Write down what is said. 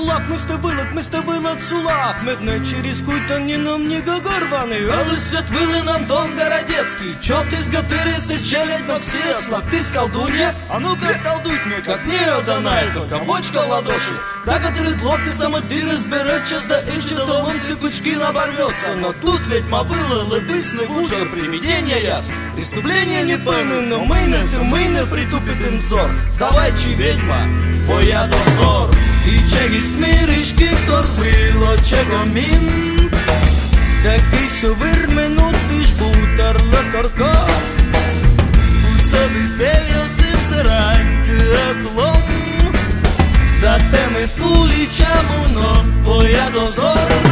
сулак, ми сте вилад сулак. Медне через куйтан ні нам ні гагорваний. Але святвили нам дом городецкий. Чё ты с гатыры сочелять на креслах? Ты с колдунья? А ну-ка колдуй мне, как не оданай, только бочка в ладоши. Да который длотный самодельный сберет, час да инчи долом сыпучки наборвется. Но тут ведьма была, лыбысный уже привидение яс. Преступление не поймы, но мы притупит им взор. Сдавай-чи, ведьма, твоя дозор. І чегі смиришки торбило, чего мін. Такий совир минути ж бутерла корка. У собі дев'ясим царай, клом. Да теми в кулі чамуно, твоя дозор.